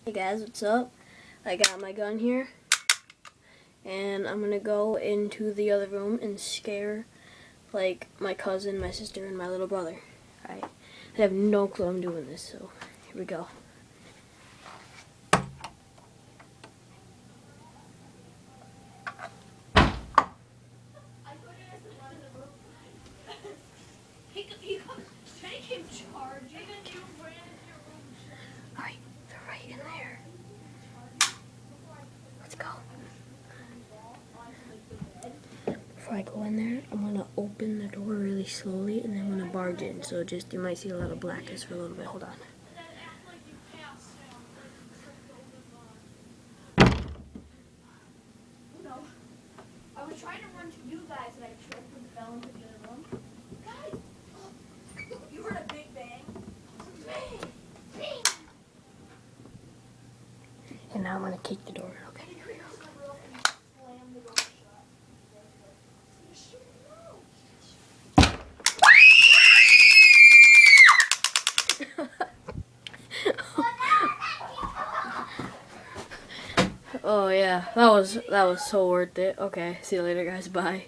Hey guys, what's up? I got my gun here, and I'm gonna go into the other room and scare, like, my cousin, my sister, and my little brother. I have no clue I'm doing this, so here we go. Alright, they're right in there. Let's go. Before I go in there, I'm gonna open the door really slowly, and then I'm gonna barge in. So you might see a lot of blackness for a little bit. Hold on. I was trying to run to you guys and I tripped and fell into the other room. Guys, you heard a big bang? Bang! Bang! And now I'm gonna kick the door. Okay, here we go. Slam the door shut. Oh yeah, that was so worth it. Okay, see you later guys, bye.